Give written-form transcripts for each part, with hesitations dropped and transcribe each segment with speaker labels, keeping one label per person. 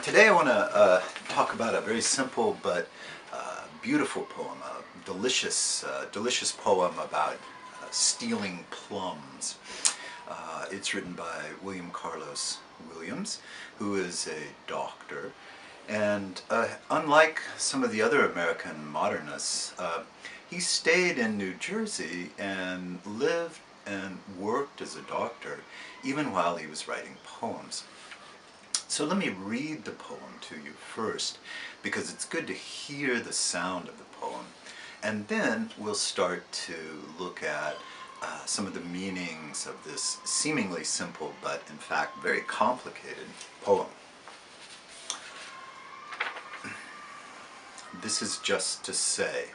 Speaker 1: Today I want to talk about a very simple but beautiful poem, a delicious poem about stealing plums. It's written by William Carlos Williams, who is a doctor, and unlike some of the other American modernists, he stayed in New Jersey and lived and worked as a doctor even while he was writing poems. So let me read the poem to you first, because it's good to hear the sound of the poem, and then we'll start to look at some of the meanings of this seemingly simple but in fact very complicated poem. This is just to say,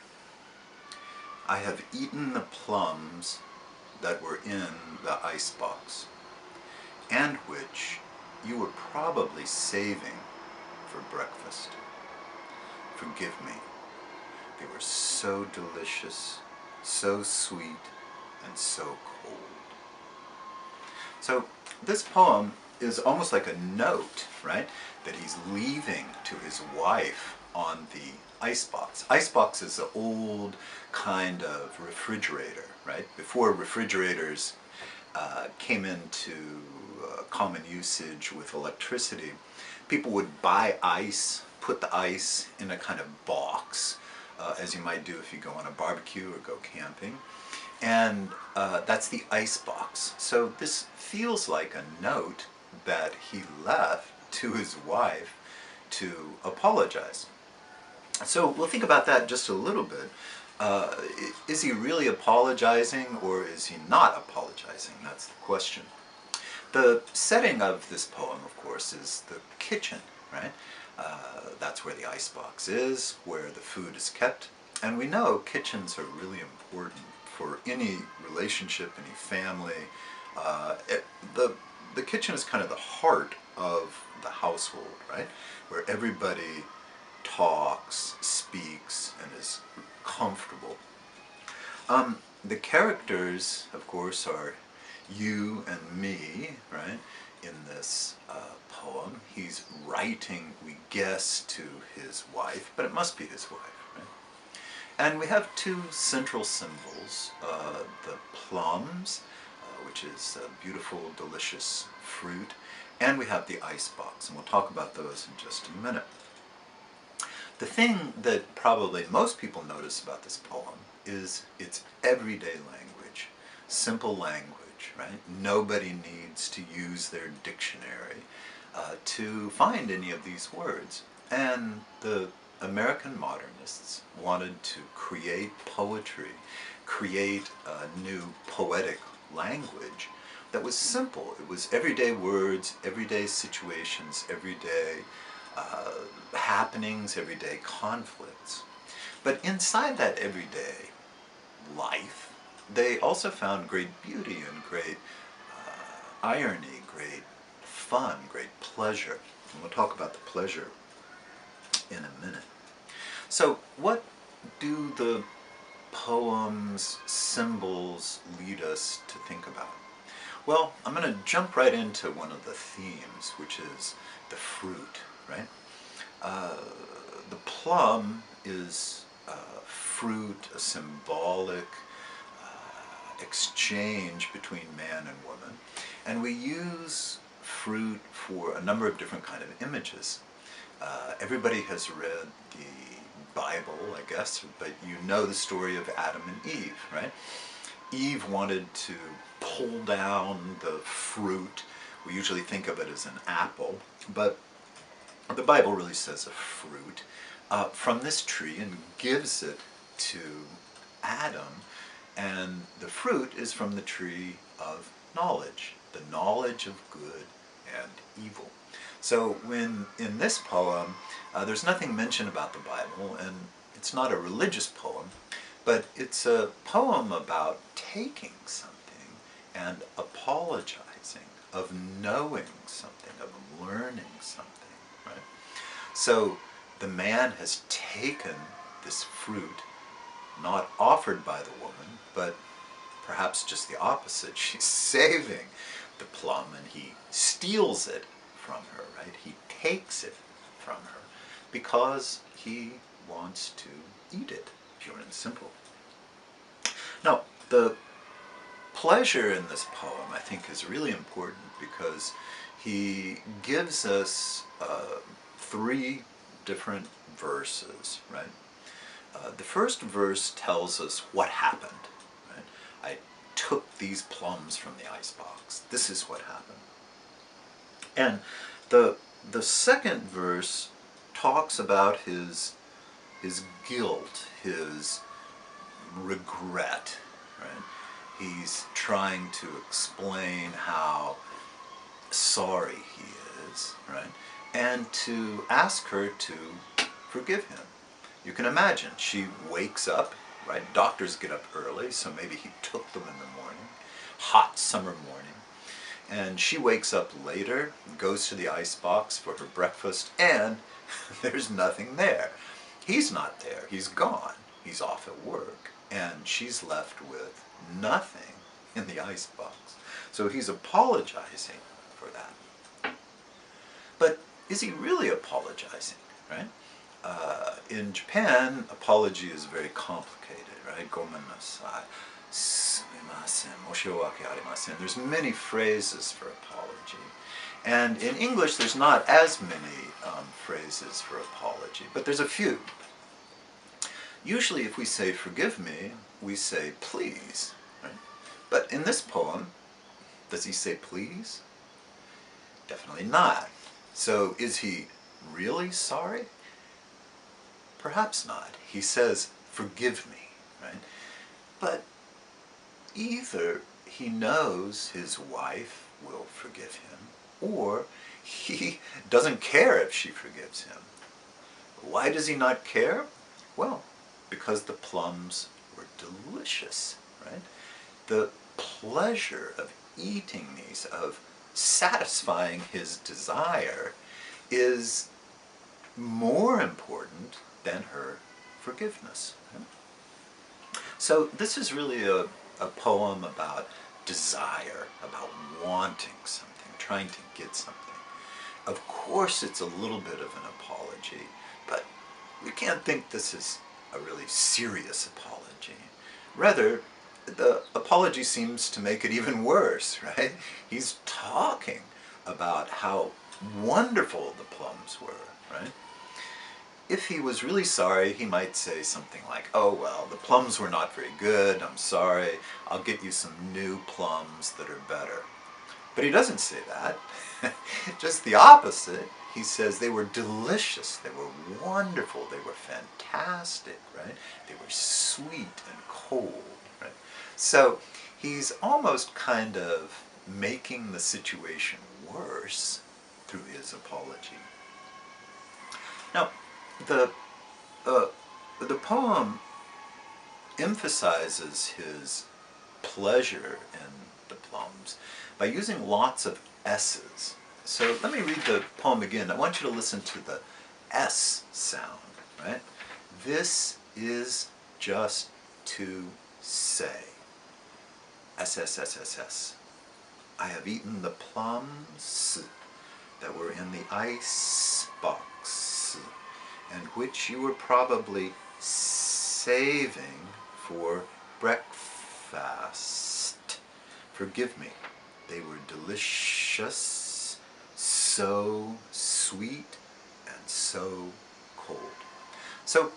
Speaker 1: I have eaten the plums that were in the icebox, and which you were probably saving for breakfast. Forgive me. They were so delicious, so sweet, and so cold. So this poem is almost like a note, right, that he's leaving to his wife on the icebox. Icebox is an old kind of refrigerator, right? Before refrigerators came into common usage with electricity, people would buy ice, put the ice in a kind of box, as you might do if you go on a barbecue or go camping, and that's the ice box. So this feels like a note that he left to his wife to apologize. So we'll think about that just a little bit. Is he really apologizing, or is he not apologizing? That's the question. The setting of this poem, of course, is the kitchen, right? That's where the icebox is, where the food is kept. And we know kitchens are really important for any relationship, any family. The kitchen is kind of the heart of the household, right? Where everybody talks, speaks, and is comfortable. The characters, of course, are you and me, right, in this poem. He's writing, we guess, to his wife, but it must be his wife, right? And we have two central symbols, the plums, which is a beautiful, delicious fruit, and we have the icebox, and we'll talk about those in just a minute. The thing that probably most people notice about this poem is its everyday language, simple language, right? Nobody needs to use their dictionary to find any of these words. And the American modernists wanted to create poetry, create a new poetic language that was simple. It was everyday words, everyday situations, everyday happenings, everyday conflicts. But inside that everyday life, they also found great beauty and great irony, great fun, great pleasure. And we'll talk about the pleasure in a minute. So what do the poem's symbols lead us to think about? Well, I'm going to jump right into one of the themes, which is the fruit, right? The plum is fruit, a symbolic exchange between man and woman, and we use fruit for a number of different kind of images. Everybody has read the Bible, I guess, but you know the story of Adam and Eve, right? Eve wanted to pull down the fruit. We usually think of it as an apple, but the Bible really says a fruit from this tree and gives it to Adam, and the fruit is from the tree of knowledge, the knowledge of good and evil. So when in this poem there's nothing mentioned about the Bible, and it's not a religious poem, but it's a poem about taking something and apologizing, of knowing something, of learning something. Right? So the man has taken this fruit, not offered by the woman, but perhaps just the opposite. She's saving the plum and he steals it from her, right? He takes it from her because he wants to eat it, pure and simple. Now, the pleasure in this poem, I think, is really important because he gives us three different verses, right? The first verse tells us what happened, right? I took these plums from the icebox. This is what happened. And the second verse talks about his guilt, his regret, right? He's trying to explain how sorry he is, right? And to ask her to forgive him. You can imagine, she wakes up, right? Doctors get up early, so maybe he took them in the morning, hot summer morning. And she wakes up later, goes to the icebox for her breakfast, and there's nothing there. He's not there, he's gone, he's off at work, and she's left with nothing in the icebox. So he's apologizing for that. But is he really apologizing, right? In Japan, apology is very complicated, right? Gomennasai, sumimasen, moshiwake arimasen. There's many phrases for apology. And in English, there's not as many phrases for apology, but there's a few. Usually if we say forgive me, we say please, right? But in this poem, does he say please? Definitely not. So is he really sorry? Perhaps not. He says, forgive me, right? But either he knows his wife will forgive him, or he doesn't care if she forgives him. Why does he not care? Well, because the plums were delicious, right? The pleasure of eating these, of satisfying his desire, is more important than her forgiveness. Right? So this is really a poem about desire, about wanting something, trying to get something. Of course it's a little bit of an apology, but we can't think this is a really serious apology. Rather, the apology seems to make it even worse, right? He's talking about how wonderful the plums were, right? If he was really sorry, he might say something like, oh well, the plums were not very good, I'm sorry, I'll get you some new plums that are better. But he doesn't say that. Just the opposite. He says they were delicious, they were wonderful, they were fantastic, right? They were sweet and cold, right? So he's almost kind of making the situation worse through his apology. Now, the poem emphasizes his pleasure in the plums by using lots of S's. So let me read the poem again. I want you to listen to the S sound, right? This is just to say. S, S, S, S, S. I have eaten the plums that were in the ice box, and which you were probably saving for breakfast. Forgive me, they were delicious, so sweet and so cold. So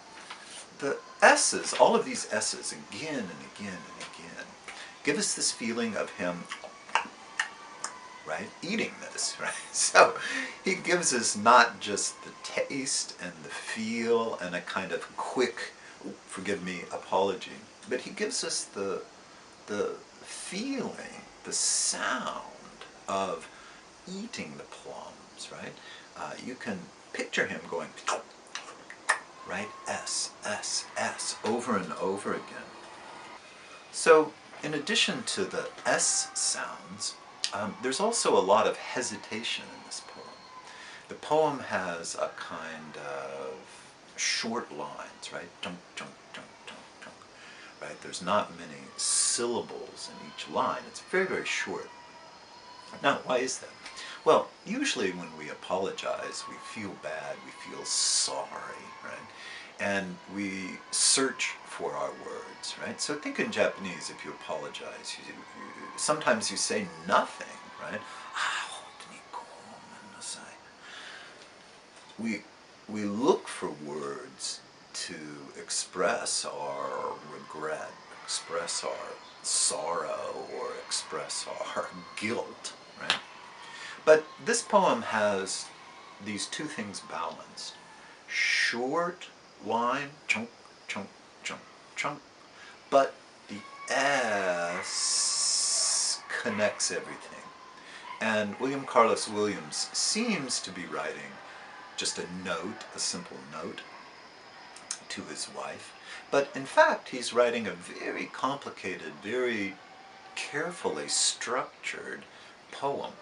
Speaker 1: the S's, all of these S's, again and again and again, give us this feeling of him, right, eating this, right? So he gives us not just the taste and the feel and a kind of quick, forgive me, apology, but he gives us the feeling, the sound of eating the plums, right? You can picture him going, right, S, S, S, over and over again. So in addition to the S sounds, there's also a lot of hesitation in this poem. The poem has a kind of short lines, right? Dunk, dunk, dunk, dunk, dunk, right? There's not many syllables in each line. It's very, very short. Now, why is that? Well, usually when we apologize, we feel bad, we feel sorry, right? And we search for our words, right? So think in Japanese, if you apologize, sometimes you say nothing, right? We, we look for words to express our regret, express our sorrow, or express our guilt, right? But this poem has these two things balanced. Short line, chunk, chunk, chunk, chunk, but the S connects everything. And William Carlos Williams seems to be writing just a note, a simple note, to his wife. But in fact, he's writing a very complicated, very carefully structured poem.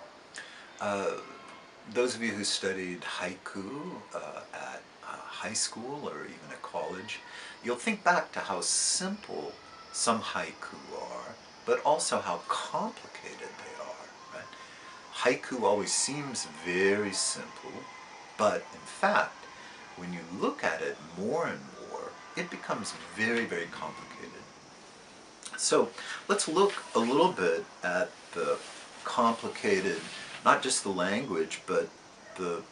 Speaker 1: Those of you who studied haiku at high school or even at college, you'll think back to how simple some haiku are, but also how complicated they are. Right? Haiku always seems very simple, but in fact, when you look at it more and more, it becomes very, very complicated. So let's look a little bit at the complicated, not just the language, but the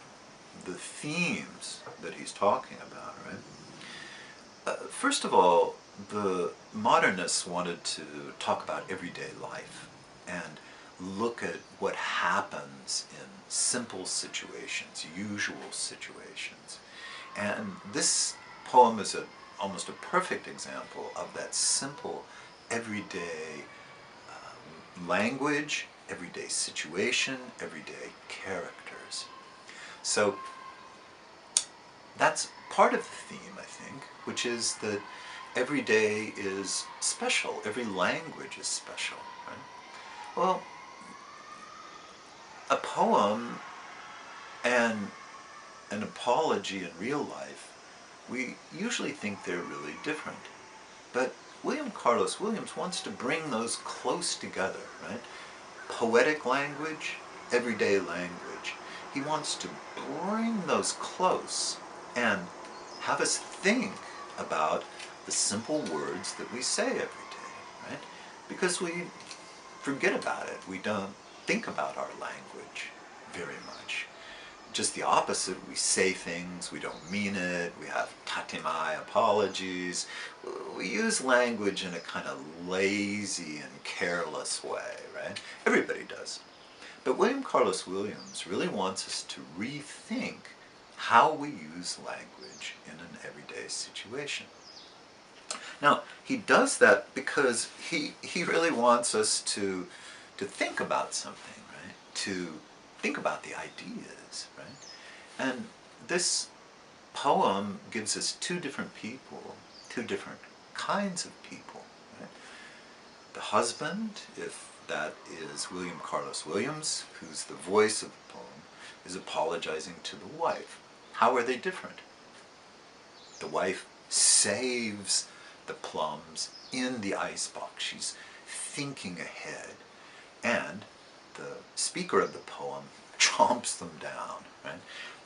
Speaker 1: themes that he's talking about, right? First of all, the modernists wanted to talk about everyday life and look at what happens in simple situations, usual situations. And this poem is almost a perfect example of that simple, everyday language, everyday situation, everyday characters. So that's part of the theme, I think, which is that every day is special. Every language is special. Right? Well, a poem and an apology in real life, we usually think they're really different. But William Carlos Williams wants to bring those close together, right? Poetic language, everyday language. He wants to bring those close and have us think about the simple words that we say every day, right? Because we forget about it. We don't think about our language very much. Just the opposite, we say things, we don't mean it, we have tatemai apologies. We use language in a kind of lazy and careless way, right? Everybody does. But William Carlos Williams really wants us to rethink how we use language in an everyday situation. Now, he does that because he really wants us to think about something, right? To think about the ideas, right? And this poem gives us two different people, two different kinds of people, right? The husband, if that is William Carlos Williams, who's the voice of the poem, is apologizing to the wife. How are they different? The wife saves the plums in the icebox. She's thinking ahead. And the speaker of the poem chomps them down, right?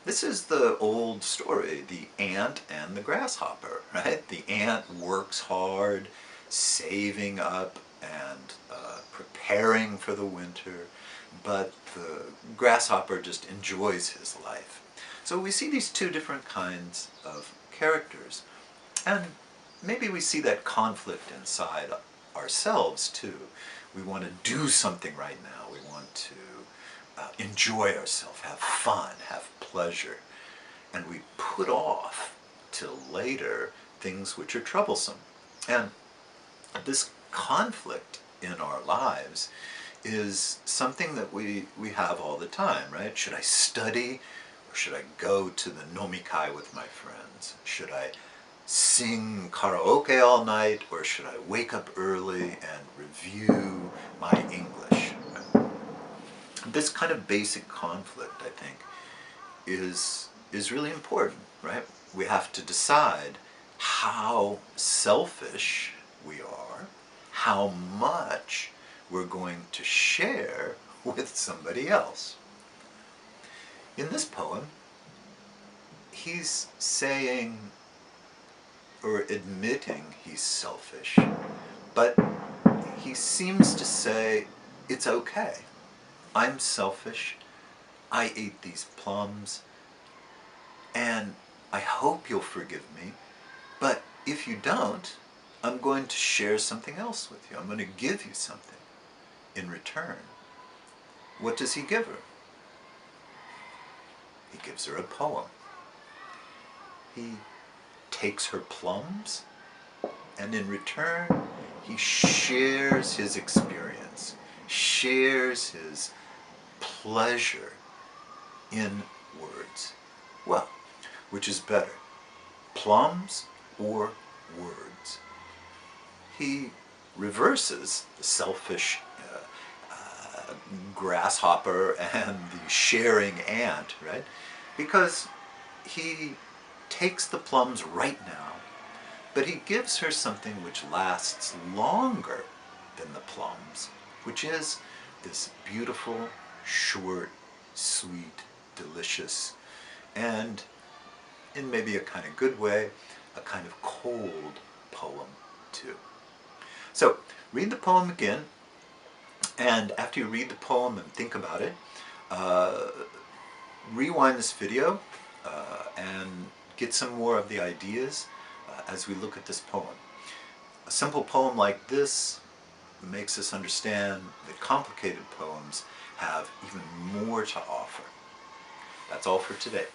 Speaker 1: This is the old story, the ant and the grasshopper, right? The ant works hard, saving up and preparing for the winter, but the grasshopper just enjoys his life. So we see these two different kinds of characters, and maybe we see that conflict inside ourselves too. We want to do something right now. We want to enjoy ourselves, have fun, have pleasure, and we put off till later things which are troublesome. And this conflict in our lives is something that we have all the time, right? Should I study or should I go to the nomikai with my friends? Should I sing karaoke all night or should I wake up early and review my English? This kind of basic conflict, I think, is really important, right? We have to decide how selfish we are, how much we're going to share with somebody else. In this poem, he's saying or admitting he's selfish, but he seems to say, it's okay. I'm selfish. I ate these plums, and I hope you'll forgive me, but if you don't, I'm going to share something else with you. I'm going to give you something in return. What does he give her? He gives her a poem. He takes her plums, and in return, he shares his experience, shares his pleasure in words. Well, which is better, plums or words? He reverses the selfish grasshopper and the sharing ant, right? Because he takes the plums right now, but he gives her something which lasts longer than the plums, which is this beautiful, short, sweet, delicious, and in maybe a kind of good way, a kind of cold poem too. So read the poem again, and after you read the poem and think about it, rewind this video and get some more of the ideas as we look at this poem. A simple poem like this makes us understand that complicated poems have even more to offer. That's all for today.